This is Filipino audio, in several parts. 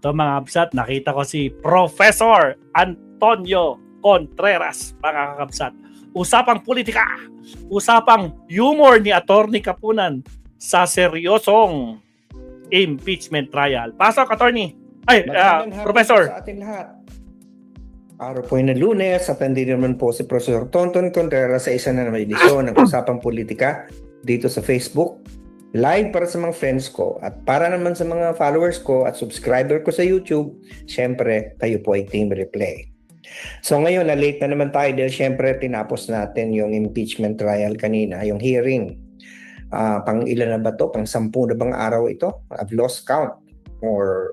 Ito mga kabsat, nakita ko si Professor Antonio Contreras, mga kakabsat. Usapang politika, usapang humor ni Attorney Kapunan sa seryosong impeachment trial. Pasok, Attorney. Ay, Professor. Sa atin lahat. Araw po na Lunes at nandito naman po si Professor Tonton Contreras sa isa na naman edisyon ng Usapang Politika dito sa Facebook. Live para sa mga friends ko at para naman sa mga followers ko at subscriber ko sa YouTube, syempre kayo po ay Team Replay. So ngayon, na-late na naman tayo dahil syempre tinapos natin yung impeachment trial kanina, yung hearing. Pang ilan na ba to? Pang 10 na bang araw ito? I've lost count. Or,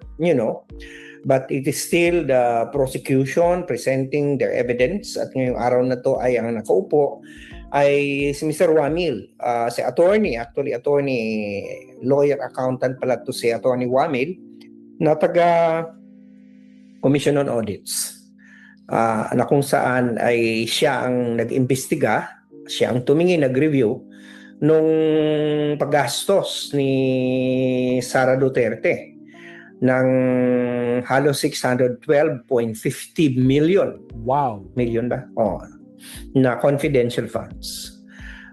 but it is still the prosecution presenting their evidence at ngayong araw na to ay ang nakaupo ay si Mr. Wamil, si attorney, lawyer, accountant pala to si Attorney Wamil na taga Commission on Audits na kung saan ay siya ang nag-imbestiga, siya ang tumingin, nag-review nung paggastos ni Sara Duterte ng halos 612.50 million. Wow. Million ba? Na confidential funds.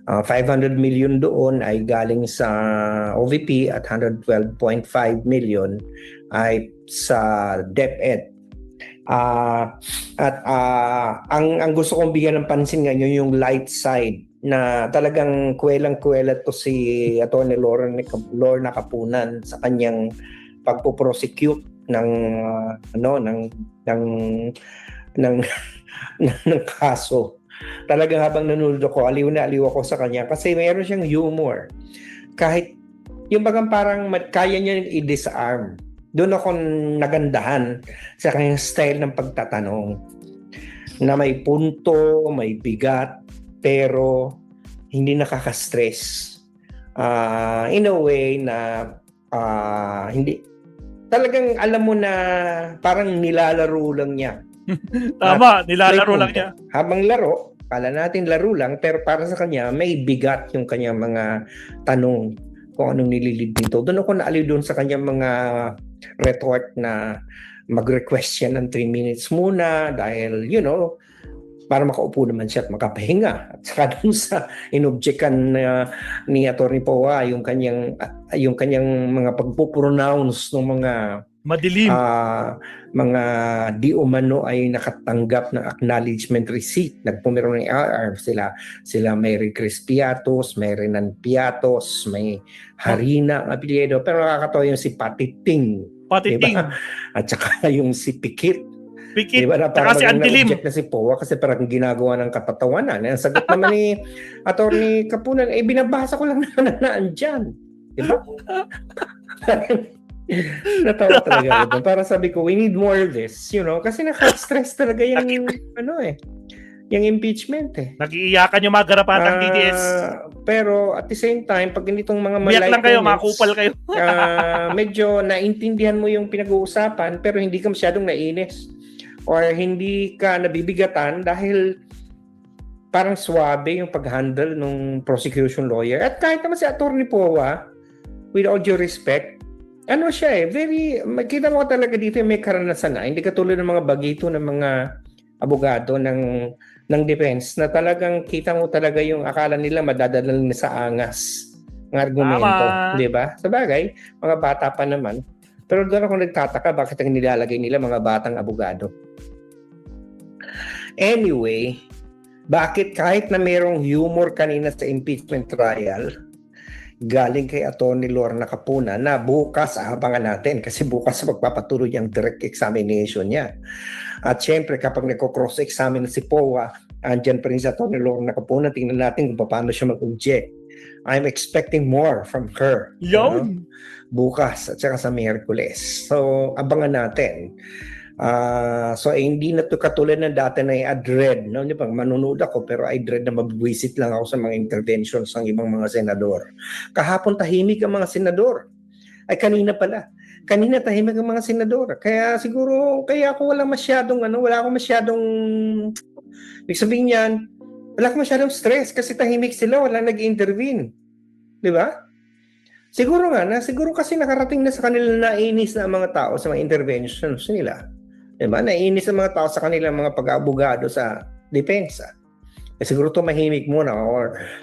500 million doon ay galing sa OVP at 112.5 million ay sa DepEd. Ang gusto kong bigyan ng pansin ngayon yung light side na talagang kuwelang-kuwela to si Atty. Lorna Kapunan sa kanyang pagpo-prosecute ng kaso. Talagang habang nanonood ako, aliw na aliw ako sa kanya kasi mayroon siyang humor. Kahit yung bagang parang kaya niya i-disarm. Doon ako nagandahan sa kanyang style ng pagtatanong na may punto, may bigat, pero hindi nakaka-stress. In a way na hindi talagang alam mo na parang nilalaro lang niya. Tama, nilalaro lang niya. Habang laro, kala natin laro lang, pero para sa kanya, may bigat yung kanyang mga tanong kung anong nililid dito. Doon ako naaliw doon sa kanyang mga retort na mag-request siya ng 3 minutes muna dahil, para makaupo naman siya at makapahinga. At saka doon sa inobjekan ni Atty. Poa, yung kanyang mga pagpo-pronounce ng mga madilim. Mga di umano ay nakatanggap ng acknowledgement receipt. Nagpumiro ng RR sila may Chris Piatos, may Renan Piatos, may Harina ang apelyido, pero nakakatawa yung si Patiting. Diba? At saka yung si Pikit. Diba na parang na-object na si Poa kasi parang ginagawa ng katatawanan. Ang sagot naman ni Atty. Kapunan, binabasa ko lang na andyan. Diba? Natawa talaga ako. Para sabi ko, we need more of this, kasi naka-stress talaga yung yung impeachment Nag-iiyakan yung mga garapatang DDS. Pero at the same time, pag ganitong mga biyak lang kayo, makupal kayo. medyo naintindihan mo yung pinag-uusapan pero hindi ka masyadong nainis or hindi ka nabibigatan dahil parang swabe yung pag-handle ng prosecution lawyer. At kahit naman si Atty. Poa, with all due respect, makita mo talaga dito may karanasan na, hindi katulad ng mga bagito ng mga abogado ng defense na talagang kita mo talaga yung akala nila madadala na sa angas ng argumento, di ba? Sa bagay, mga bata pa naman. Pero doon ako nagtataka bakit ang nilalagay nila mga batang abogado. Anyway, bakit kahit na mayroong humor kanina sa impeachment trial, galing kay Atty. Lorna Kapunan na bukas abangan natin kasi bukas magpapatuloy ang direct examination niya. At syempre kapag nagko-cross-examine si Poa, andyan pa rin si Atty. Lorna Kapunan, tingnan natin kung paano siya mag-object. I'm expecting more from her. Bukas at saka sa Miyerkules. So abangan natin. Hindi na to katulad ng dati na I dread, manunood ako pero I dread na mabwisit lang ako sa mga interventions ng ibang mga senador. Kahapon tahimik ang mga senador. Ay kanina tahimik ang mga senador. Kaya siguro ako wala akong masyadong ibig sabihin niyan, wala akong masyadong stress kasi tahimik sila, wala nag-intervene. 'Di ba? Siguro siguro kasi nakarating na sa kanila, nainis na ang mga tao sa mga interventions nila. Diba? Nainis ang mga tao sa kanilang mga pag-aabogado sa depensa. Siguro tumahimik muna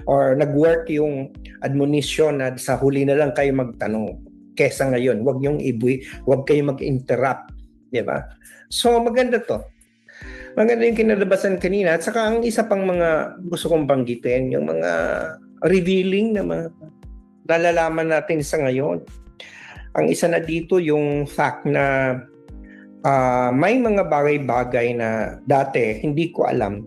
or nag-work yung admonition na sa huli na lang kayo magtanong. Kesa ngayon, wag kayo mag-interrupt. Diba? So maganda to. Maganda yung kinalabasan kanina. At saka ang isa pang mga gusto kong banggitin, yung mga revealing na mga nalalaman natin sa ngayon. Ang isa na dito yung fact na may mga bagay-bagay na dati hindi ko alam.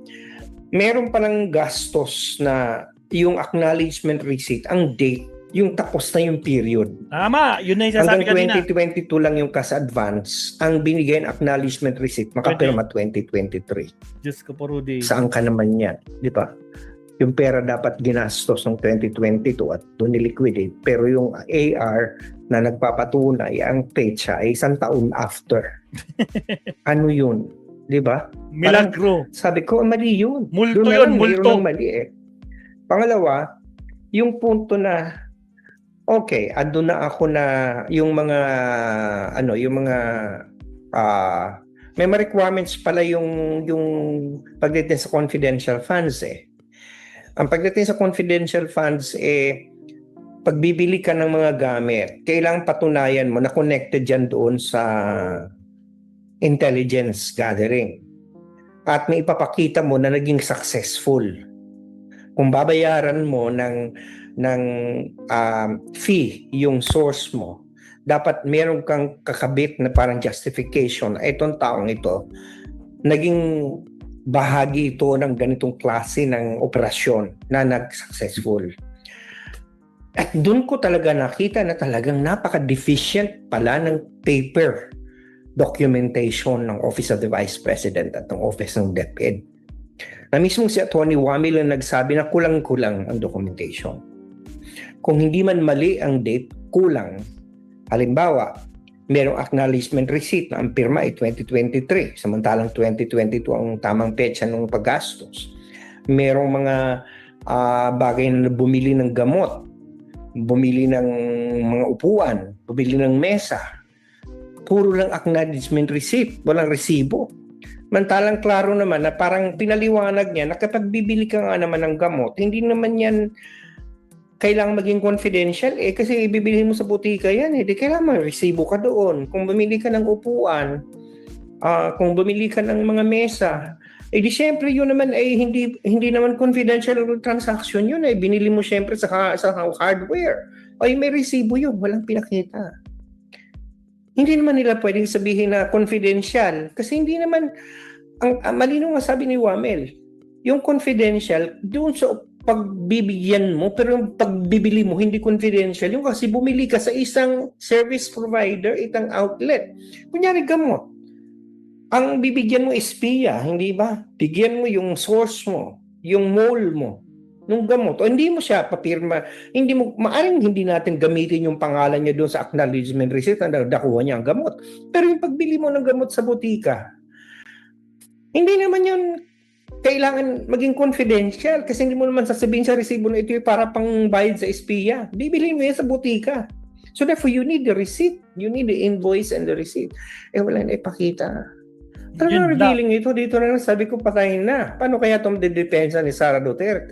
Meron palang gastos na yung acknowledgement receipt, ang date, yung tapos na yung period. Tama, yun na yung sasabi kanina. Hanggang 2022 lang yung cash advance. Ang binigay na acknowledgement receipt, makapirma 2023. Diyos ko po, Rudy. Saan ka naman yan? Di ba? Yung pera dapat ginastos ng 2022 at doon niliquidate. Pero yung AR na nagpapatunay, ang petsa ay 1 taon after. Ano yun? Di ba? Milagro. Sabi ko, mali yun. Multo Doon na yun, lang, multo. mayroon ng mali eh. Pangalawa, yung punto na, okay, ando na ako na yung mga, may mga requirements pala yung pagdating sa confidential funds eh. Ang pagdating sa confidential funds pagbibili ka ng mga gamit, kailangang patunayan mo na connected yan doon sa intelligence gathering. At may ipapakita mo na naging successful. Kung babayaran mo ng fee yung source mo, dapat meron kang kakabit na parang justification. Itong taong ito, naging bahagi ito ng ganitong klase ng operasyon na nag-successful. At doon ko talaga nakita na talagang napaka-deficient pala ng paper documentation ng Office of the Vice President at ng Office ng DepEd. Na mismo si Atty. Wamil ang nagsabi na kulang-kulang ang documentation. Kung hindi man mali ang date, kulang. Halimbawa, merong acknowledgement receipt na ang pirma ay 2023, samantalang 2022 ang tamang petsa ng paggastos. Merong mga bagay na bumili ng gamot, bumili ng mga upuan, bumili ng mesa. Puro lang acknowledgement receipt, walang resibo. Mantalang klaro naman na parang pinaliwanag niya na kapag bibili ka nga naman ng gamot, hindi naman yan kailangan maging confidential kasi ibibilhin mo sa butika yan di kailangan may resibo ka doon. Kung bumili ka ng upuan, kung bumili ka ng mga mesa, di syempre yun naman ay hindi naman confidential transaction yun binili mo syempre sa hardware. May resibo yun, walang pinakita. Hindi naman nila pwedeng sabihin na confidential kasi hindi naman ang malinaw nga sabi ni Wamel, yung confidential doon sa pagbibigyan mo, pero yung pagbibili mo hindi confidential yung kasi bumili ka sa isang service provider, itang outlet. Kunyari gamot, ang bibigyan mo is PIA, hindi ba? Bigyan mo yung source mo, yung mall mo nung gamot. O hindi mo siya papirma, maaring hindi natin gamitin yung pangalan niya doon sa acknowledgement receipt na nakuha niya ang gamot. Pero yung pagbili mo ng gamot sa butika, hindi naman yun kailangan maging confidential kasi hindi mo naman sasabihin sa resibo na ito para pang bayad sa SPIA. Bibilhin mo yan sa butika. So therefore, you need the receipt. You need the invoice and the receipt. Wala na ipakita. Talagang revealing ito. Dito na sabi ko patayin na. Paano kaya itong dedepensa ni Sara Duterte?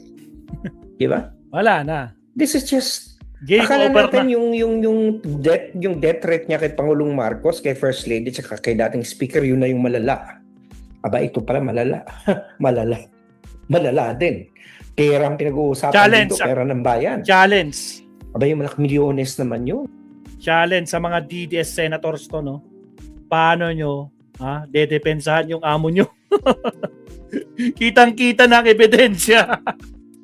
Diba? Wala na. This is just game akala over natin na. yung death threat niya kay Pangulong Marcos, kay First Lady, at kay dating speaker, yun na yung malala. Aba, ito pala malala. Malala din. Pera ang pinag-uusapan Challenge. dito, pera ng bayan. Challenge. Aba, yung malaking milyones naman yun. Challenge sa mga DDS senators to, no? Paano nyo dedepensahan yung amo nyo? Kitang-kita na ang ebidensya.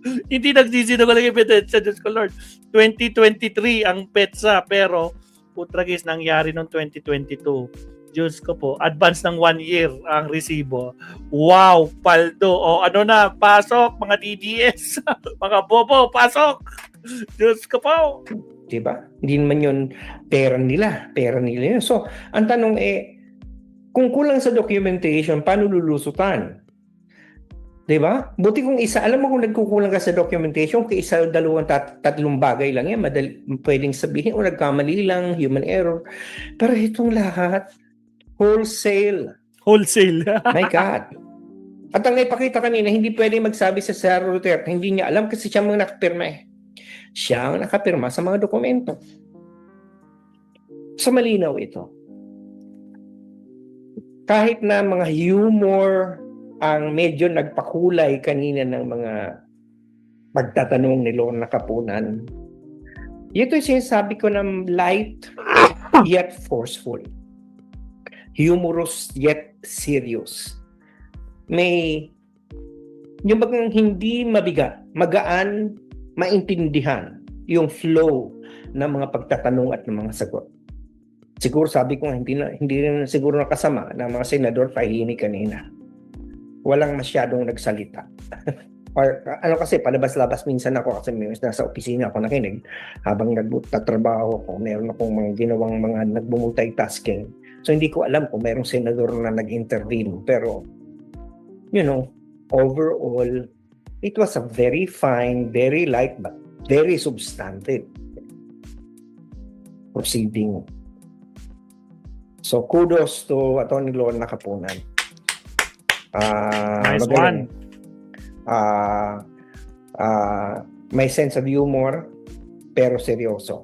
Hindi nagsisinungaling ang ebidensya, Diyos ko Lord. 2023 ang petsa, pero putragis nangyari noong 2022. Diyos ko po, advance ng 1 year ang resibo. Wow, paldo. O ano na, pasok mga DDS. Mga bobo, pasok. Diyos ko po. Diba? Hindi naman yun pera nila. Pera nila yun. So, ang tanong kung kulang sa documentation, paano lulusutan? Di ba? Buti kung isa, alam mo kung nagkukulang ka sa documentation, kung isa, dalawang, tatlong bagay lang yan, madali, pwedeng sabihin, o nagkamali lang, human error. Pero itong lahat, wholesale. Wholesale. My God. At ang ipakita kanina, hindi pwede magsabi sa Sara Duterte, hindi niya alam kasi siya ang nakapirma eh. Siya ang nakapirma sa mga dokumento. So malinaw ito. Kahit na mga humor ang medyo nagpakulay kanina ng mga pagtatanong ni Lorna Kapunan, ito yung sinasabi ko ng light yet forceful. Humorous yet serious. May yung bagang hindi mabigat, magaan, maintindihan yung flow ng mga pagtatanong at ng mga sagot. Siguro sabi ko hindi rin siguro nakasama ng mga senador tahimik kanina. Walang masyadong nagsalita. Or ano kasi palabas-labas minsan ako kasi nasa opisina ako nakinig habang nagtatrabaho ako, meron akong mga ginawang mga nagmumultitasking. So hindi ko alam kung mayroong senador na nag-intervene, pero you know, overall it was a very fine, very light but very substantive proceeding. So kudos to Atty. Lorna Kapunan. Nice magaling. one. May sense of humor pero seryoso.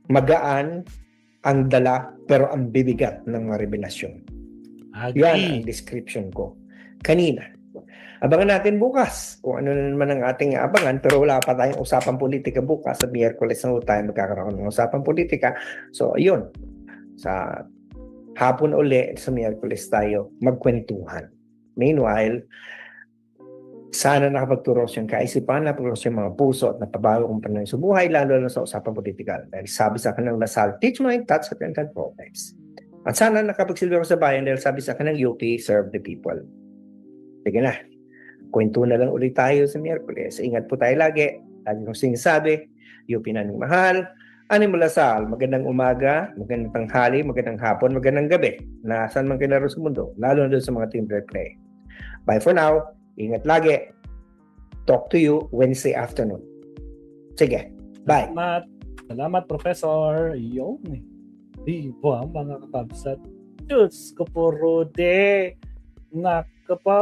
Magaan ang dala pero ang bibigat ng mga revelasyon. Yan ang description ko kanina. Abangan natin bukas kung ano na naman ang ating abangan, pero wala pa tayong usapang politika bukas. Sa Miyerkules na tayo magkakaroon ng usapang politika. So ayun, sa hapon uli sa Miyerkules tayo magkwentuhan. Meanwhile, sana nakapagturos yung kaisipan, nakapagturos yung mga puso at napabago kung paano sa buhay, lalo na sa usapang politika. Dahil sabi sa kanang Lasal, teach mind, touch, and progress. At sana nakapagsilbi ako sa bayan dahil sabi sa kanang UP, serve the people. Sige na, kwento na lang ulit tayo sa Miyerkules. Ingat po tayo lagi. Lagi kong sinasabi, UP naming mahal. Anim Lasal, magandang umaga, magandang tanghali, magandang hapon, magandang gabi. Nasaan man kayo naroon sa mundo, lalo na doon sa mga team replay. Bye for now. Ingat lagi. Talk to you Wednesday afternoon. Sige. Bye. Salamat, Professor. Yun. Di ba, mga kakabsat? Diyos ko po, Rude. Naka po.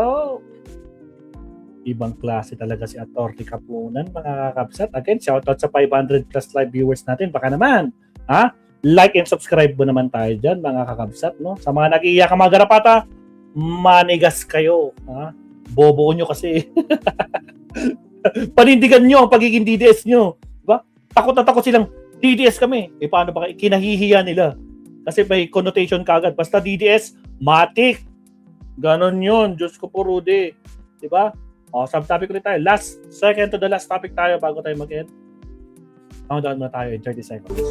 Ibang klase talaga si Atty. Kapunan, mga kakabsat. Again, shoutout sa 500 plus live viewers natin. Baka naman, ha? Like and subscribe mo naman tayo dyan, mga kakabsat, no? Sa mga nag-iiyak ang mga garapata, manigas kayo, ha? Bobo nyo kasi. Panindigan nyo ang pagiging DDS nyo. Diba? Takot na takot silang DDS kami. E paano ba kinahihiya nila? Kasi may connotation kagad. Basta DDS, matik. Ganon yun. Diyos ko po, Rudy. Diba? O, subtopic ulit tayo. Second to the last topic tayo bago tayo mag-end. Countdown na tayo in 30 seconds.